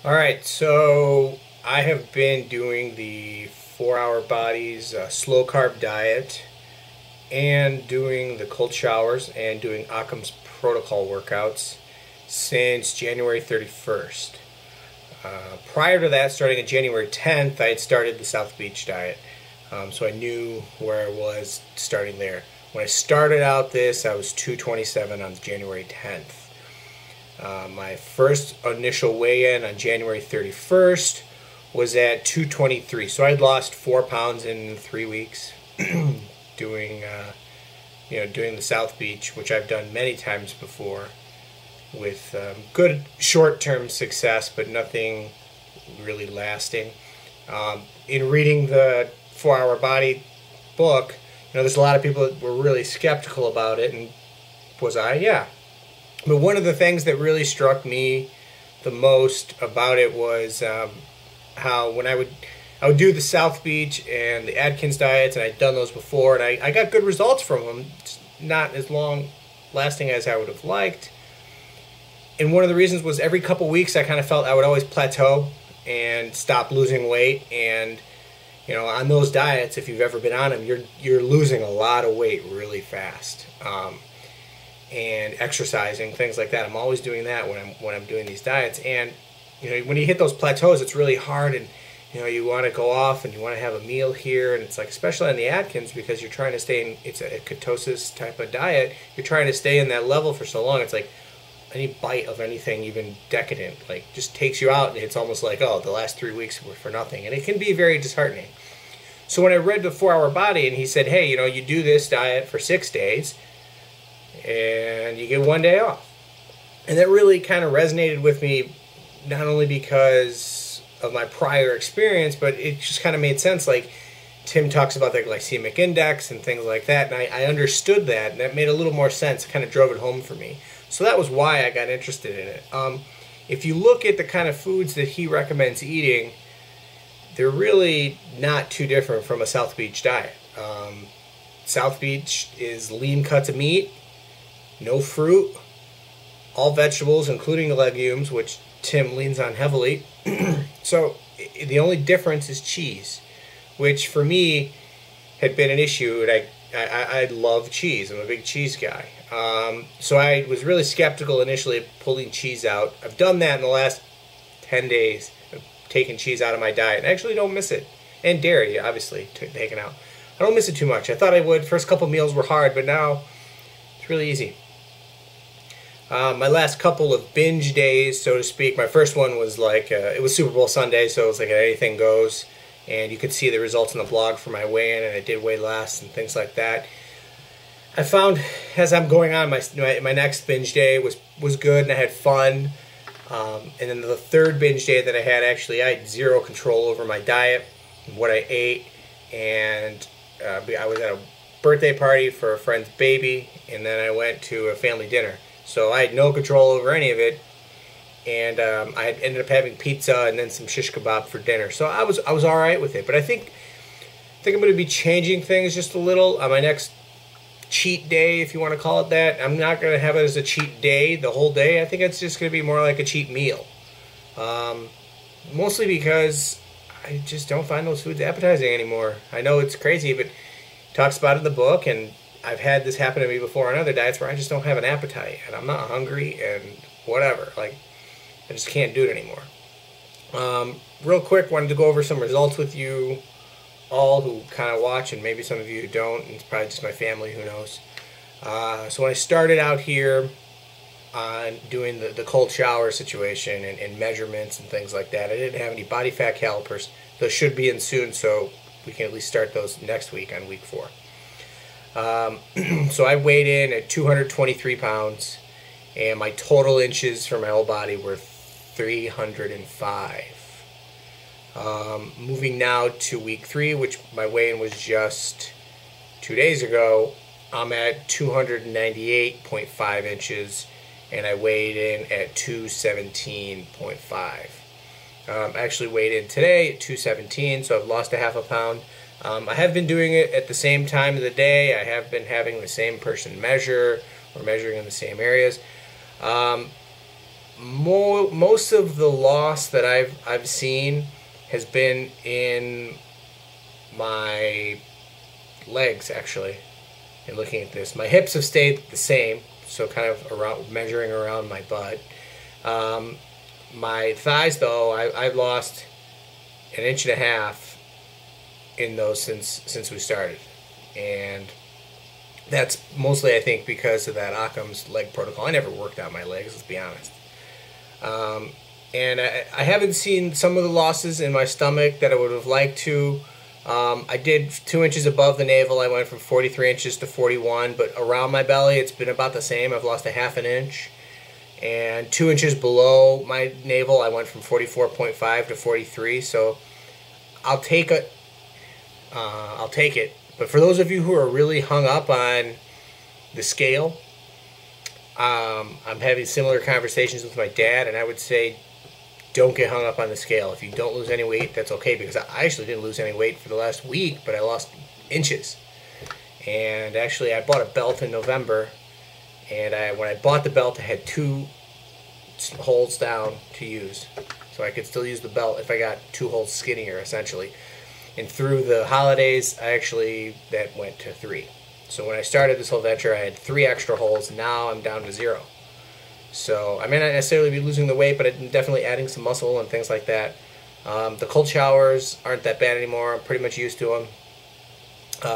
All right, so I have been doing the 4 Hour Bodies slow carb diet and doing the cold showers and doing Occam's protocol workouts since January 31st. Prior to that, starting on January 10th, I had started the South Beach diet. So I knew where I was starting there. When I started out this, I was 227 on January 10th. My first initial weigh-in on January 31st was at 223. So I'd lost 4 pounds in 3 weeks doing the South Beach, which I've done many times before with good short-term success, but nothing really lasting. In reading the 4 Hour Body book, there's a lot of people that were really skeptical about it, and was I? Yeah. But one of the things that really struck me the most about it was how when I would do the South Beach and the Atkins diets, and I'd done those before, and I got good results from them. It's not as long lasting as I would have liked. And one of the reasons was every couple weeks I kind of felt I would always plateau and stop losing weight. And on those diets, if you've ever been on them, you're losing a lot of weight really fast. And exercising, things like that. I'm always doing that when I'm doing these diets. And when you hit those plateaus, it's really hard, and you want to go off and you want to have a meal here, and it's like, especially on the Atkins, because you're trying to stay in, it's a ketosis type of diet, you're trying to stay in that level for so long. It's like any bite of anything, even decadent, like just takes you out, and it's almost like, oh, the last 3 weeks were for nothing, and it can be very disheartening. So when I read the 4 Hour Body, and he said, hey, you do this diet for 6 days and you get 1 day off. And that really kind of resonated with me, not only because of my prior experience, but it just kind of made sense. Like Tim talks about the glycemic index and things like that, and I understood that, and that made a little more sense. It kind of drove it home for me. So that was why I got interested in it. If you look at the kind of foods that he recommends eating, they're really not too different from a South Beach diet. South Beach is lean cuts of meat, no fruit, all vegetables, including the legumes, which Tim leans on heavily. So the only difference is cheese, which for me had been an issue, and I love cheese. I'm a big cheese guy. So I was really skeptical initially of pulling cheese out. I've done that in the last 10 days, of taking cheese out of my diet, and I actually don't miss it. And dairy, obviously, taken out. I don't miss it too much. I thought I would. First couple meals were hard, but now it's really easy. My last couple of binge days, so to speak, my first one was like, it was Super Bowl Sunday, so it was like anything goes, and you could see the results in the blog for my weigh-in, and I did weigh less and things like that. I found as I'm going on, my next binge day was good, and I had fun. And then the third binge day that I had zero control over my diet, what I ate, and I was at a birthday party for a friend's baby, and then I went to a family dinner. So I had no control over any of it, and I ended up having pizza and then some shish kebab for dinner. So I was all right with it. But I think I'm going to be changing things just a little on my next cheat day, if you want to call it that. I'm not going to have it as a cheat day the whole day. I think it's just going to be more like a cheat meal. Mostly because I just don't find those foods appetizing anymore. I know it's crazy, but he talks about it in the book, and I've had this happen to me before on other diets where I just don't have an appetite, and I'm not hungry, and whatever. Like, I just can't do it anymore. Real quick, wanted to go over some results with you all who kind of watch, and maybe some of you who don't, and it's probably just my family, who knows. So when I started out here on doing the cold shower situation and measurements and things like that, I didn't have any body fat calipers. Those should be in soon, so we can at least start those next week on week 4. So I weighed in at 223 pounds, and my total inches for my whole body were 305. Moving now to week 3, which my weigh-in was just 2 days ago, I'm at 298.5 inches, and I weighed in at 217.5. I actually weighed in today at 217, so I've lost a half a pound. I have been doing it at the same time of the day. I have been having the same person measure. We're measuring in the same areas. most of the loss that I've seen has been in my legs, actually. And looking at this, my hips have stayed the same, so kind of around measuring around my butt. My thighs, though, I've lost an inch and a half in those since we started, and that's mostly, I think, because of that Occam's leg protocol. I never worked out my legs, let's be honest. And I haven't seen some of the losses in my stomach that I would have liked to. I did 2 inches above the navel. I went from 43 inches to 41, but around my belly it's been about the same. I've lost a half an inch. And 2 inches below my navel I went from 44.5 to 43, so I'll take it. But for those of you who are really hung up on the scale, I'm having similar conversations with my dad, and I would say don't get hung up on the scale. If you don't lose any weight, that's okay, because I actually didn't lose any weight for the last week, but I lost inches. And actually, I bought a belt in November, and when I bought the belt, I had 2 holes down to use. So I could still use the belt if I got 2 holes skinnier, essentially. And through the holidays, that went to 3. So when I started this whole venture, I had 3 extra holes. Now I'm down to 0. So I may not necessarily be losing the weight, but I'm definitely adding some muscle and things like that. The cold showers aren't that bad anymore. I'm pretty much used to them.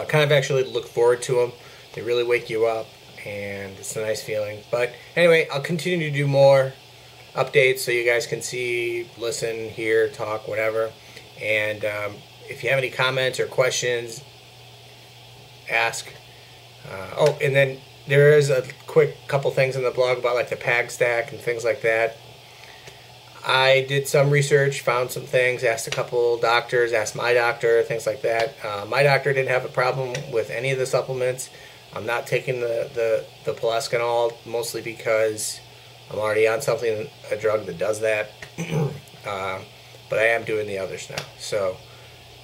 Kind of actually look forward to them. They really wake you up, and it's a nice feeling. But anyway, I'll continue to do more updates so you guys can see, listen, hear, talk, whatever. And if you have any comments or questions, ask. And then there is a quick couple things in the blog about like the PAG stack and things like that. I did some research, found some things, asked a couple doctors, asked my doctor, things like that. My doctor didn't have a problem with any of the supplements. I'm not taking the Polescanol, mostly because I'm already on a drug that does that. But I am doing the others now. So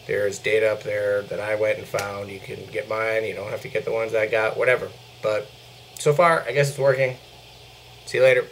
there's data up there that I went and found. You can get mine. You don't have to get the ones I got, whatever. But so far, I guess it's working. See you later.